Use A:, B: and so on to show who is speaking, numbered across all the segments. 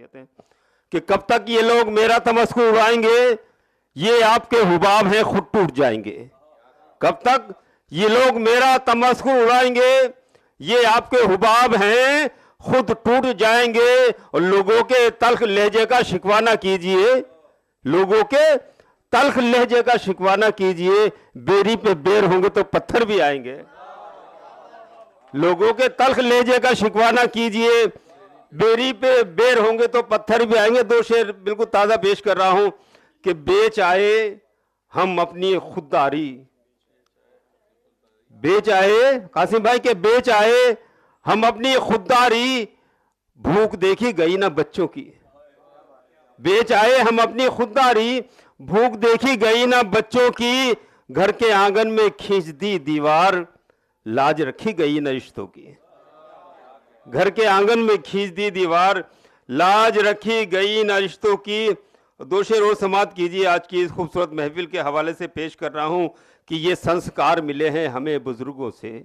A: कहते हैं कि कब तक ये लोग मेरा तमस्कुर उड़ाएंगे, ये आपके हुबाब हैं खुद टूट जाएंगे। कब तक ये लोग मेरा तमस्कुर उड़ाएंगे, ये आपके हुबाब हैं खुद टूट जाएंगे। और लोगों के तल्ख लहजे का शिकवा ना कीजिए, लोगों के तल्ख लहजे का शिकवा ना कीजिए, बेरी पे बेर होंगे तो पत्थर भी आएंगे। लोगों के तल्ख लहजे का शिकवा ना कीजिए, बेरी पे बेर होंगे तो पत्थर भी आएंगे। दो शेर बिल्कुल ताजा पेश कर रहा हूं कि बेच आए हम अपनी खुददारी, बेच आए कासिम भाई के बेच आए हम अपनी खुददारी, भूख देखी गई ना बच्चों की। बेच आए हम अपनी खुददारी, भूख देखी गई ना बच्चों की। घर के आंगन में खींच दी दीवार, लाज रखी गई ना रिश्तों की। घर के आंगन में खींच दी दीवार, लाज रखी गई ना रिश्तों की। दो शेर और समाप्त कीजिए। आज की इस खूबसूरत महफिल के हवाले से पेश कर रहा हूं कि ये संस्कार मिले हैं हमें बुजुर्गों से,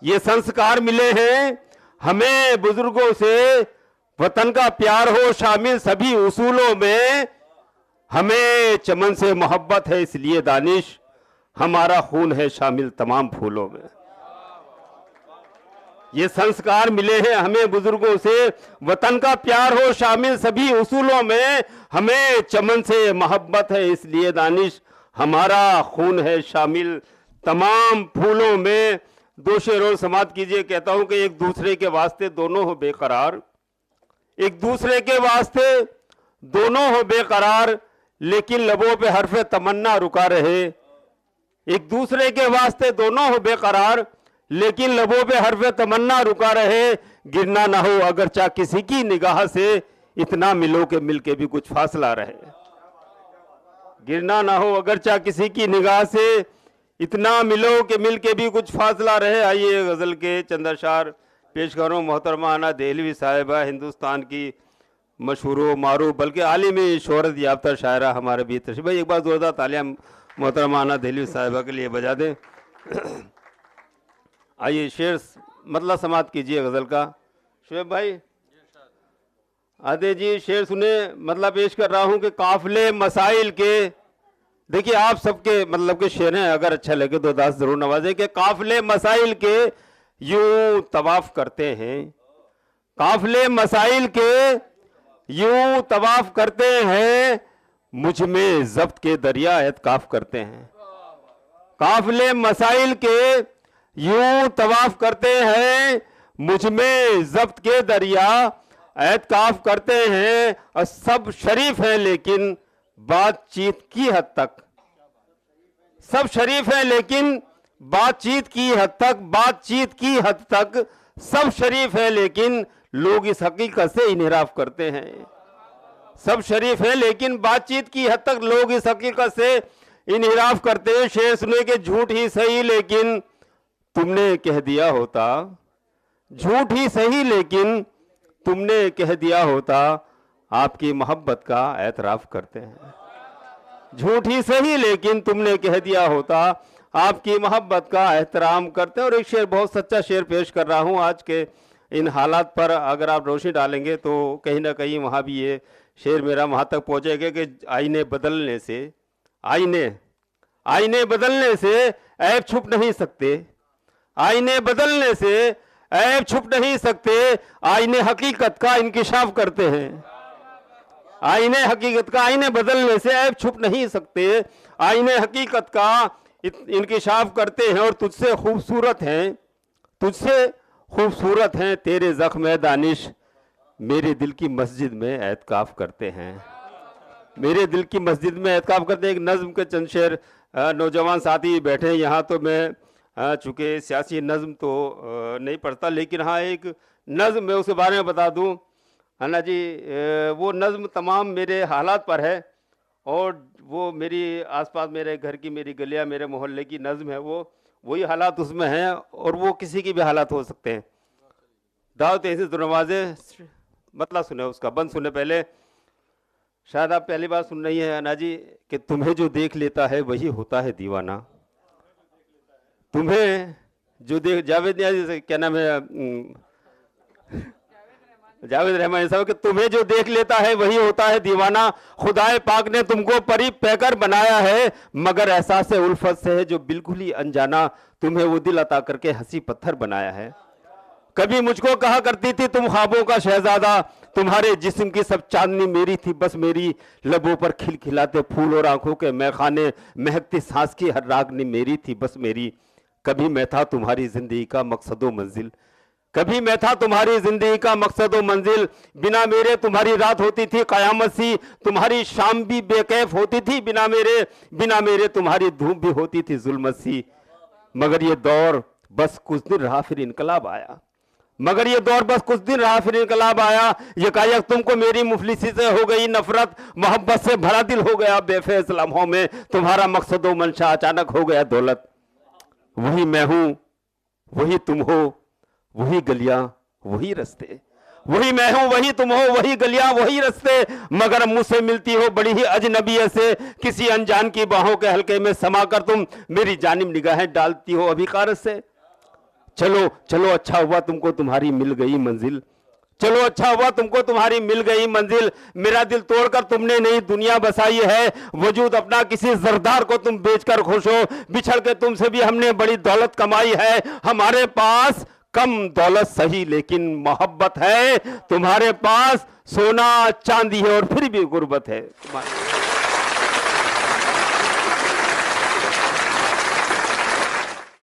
A: ये संस्कार मिले हैं हमें बुजुर्गों से। वतन का प्यार हो शामिल सभी उसूलों में, हमें चमन से मोहब्बत है इसलिए दानिश, हमारा खून है शामिल तमाम फूलों में। ये संस्कार मिले हैं हमें बुजुर्गों से, वतन का प्यार हो शामिल सभी उसूलों में, हमें चमन से मोहब्बत है इसलिए दानिश, हमारा खून है शामिल तमाम फूलों में। दो शेर और समाप्त कीजिए। कहता हूं कि एक दूसरे के वास्ते दोनों हो बेकरार, एक दूसरे के वास्ते दोनों हो बेकरार, लेकिन लबों पे हरफे तमन्ना रुका रहे। एक दूसरे के वास्ते दोनों हो बेकरार, लेकिन लबों पे हरफे तमन्ना रुका रहे। गिरना ना हो अगरचा किसी की निगाह से, इतना मिलो के मिलके भी कुछ फासला रहे। गिरना ना हो अगरचा किसी की निगाह से, इतना मिलो के मिलके भी कुछ फासला रहे। आइए गजल के चंद अशार पेश करूं। मोहतरमा आना देहलवी साहिबा हिंदुस्तान की मशहूर मारूफ बल्कि आलिमी शोहरत याफ्ता शायरा हमारे बीच तशरीफ। भाई एक बार जोरदार तालियां मोहतरमा आना देहलवी साहिबा के लिए बजा दें। आइए शेर मतलब समाप्त कीजिए गजल का। शुएब भाई आदे जी शेर सुने। मतलब पेश कर रहा हूं कि काफिले मसाइल के, देखिए आप सबके मतलब के शेर हैं, अगर अच्छा लगे तो दास जरूर नवाजे। कि काफिले मसाइल के यूं तवाफ करते हैं, काफिले मसाइल के यूं तवाफ करते हैं, मुझ में जब्त के दरिया एतकाफ करते हैं। काफिले मसाइल के यूं तवाफ करते हैं, मुझ में जब्त के दरिया एतकाफ करते हैं। और सब शरीफ हैं लेकिन बातचीत की हद तक, सब शरीफ हैं लेकिन बातचीत की हद तक, बातचीत की हद तक सब शरीफ है लेकिन लोग इस हकीकत से इनहराफ करते हैं। सब शरीफ है लेकिन बातचीत की हद तक लोग इस हकीकत से इनहराफ करते हैं। शेर सुने के झूठ ही सही लेकिन तुमने कह दिया होता, झूठ ही सही लेकिन तुमने कह दिया होता, आपकी मोहब्बत का एतराफ करते हैं। झूठ ही सही लेकिन तुमने कह दिया होता, आपकी मोहब्बत का एहतराम करते हैं। और एक शेर बहुत सच्चा शेर पेश कर रहा हूं। आज के इन हालात पर अगर आप रोशनी डालेंगे तो कहीं ना कहीं वहां भी ये शेर मेरा वहां तक पहुंचेगा कि आईने बदलने से, आईने बदलने से ऐब छुप नहीं सकते, आईने बदलने से ऐब छुप नहीं सकते, आईने हकीकत का इंकिशाफ करते हैं। आईने हकीकत का, आईने बदलने से ऐब छुप नहीं सकते, आईने हकीकत का इंकिशाफ करते हैं। और तुझसे खूबसूरत हैं, तुझसे खूबसूरत हैं तेरे ज़ख्म दानिश, मेरे दिल की मस्जिद में एतकाफ करते हैं, मेरे दिल की मस्जिद में एतकाफ करते हैं। एक नज़्म के चंद शेर नौजवान साथी बैठे हैं यहाँ, तो मैं चूँकि सियासी नज़्म तो नहीं पढ़ता, लेकिन हाँ एक नज़्म मैं उसके बारे में बता दूँ है ना जी। वो नज़्म तमाम मेरे हालात पर है, और वो मेरी आसपास मेरे घर की, मेरी गलियाँ, मेरे मोहल्ले की नज़्म है। वो वही हालात उसमें हैं, और वो किसी की भी हालात हो सकते हैं। दावत ऐसे दरवाजे मतलब सुने उसका बंद सुने पहले, शायद आप पहली बार सुन रही हैं ना जी, कि तुम्हें जो देख लेता है वही होता है दीवाना। तुम्हें जो देख, जावेद नियाज़ी क्या नाम है, जावेद रहमानी साहब कि तुम्हें जो देख लेता है वही होता है दीवाना, खुदाए पाक ने तुमको परी पैकर बनाया है, मगर एहसास उल्फत से है जो बिल्कुल ही अनजाना, तुम्हें वो दिल अता करके हंसी पत्थर बनाया है। कभी मुझको कहा करती थी तुम ख्वाबों का शहजादा, तुम्हारे जिस्म की सब चांदनी मेरी थी बस मेरी, लबों पर खिलखिलाते फूल और आंखों के मैखाने, महकती सांस की हर रागनी मेरी थी बस मेरी। कभी मैं था तुम्हारी जिंदगी का मकसदो मंजिल, कभी मैं था तुम्हारी जिंदगी का मकसदो मंजिल, बिना मेरे तुम्हारी रात होती थी कयामत सी, तुम्हारी शाम भी बेकैफ होती थी बिना मेरे तुम्हारी धूप भी होती थी जुल्मत सी। मगर ये दौर बस कुछ दिन रहा फिर इनकलाब आया, मगर ये दौर बस कुछ दिन रहा फिर इनकलाब आया। यकायक तुमको मेरी मुफलिसी से हो गई नफरत, मोहब्बत से भरा दिल हो गया बेफैज लम्हों में, तुम्हारा मकसदो मंशा अचानक हो गया दौलत। वही मैं हूं वही तुम हो, वही गलियां वही रस्ते, वही मैं हूं वही तुम हो, वही गलियां वही रस्ते, मगर मुझसे मिलती हो बड़ी ही अजनबी से, किसी अनजान की बाहों के हल्के में समाकर तुम मेरी जानिब निगाहें डालती हो अभी कारत से। चलो चलो अच्छा हुआ तुमको तुम्हारी मिल गई मंजिल, चलो अच्छा हुआ तुमको तुम्हारी मिल गई मंजिल, मेरा दिल तोड़कर तुमने नई दुनिया बसाई है, वजूद अपना किसी जरदार को तुम बेचकर खुश हो, बिछड़ के तुमसे भी हमने बड़ी दौलत कमाई है, हमारे पास कम दौलत सही लेकिन मोहब्बत है, तुम्हारे पास सोना चांदी है और फिर भी गुर्बत है।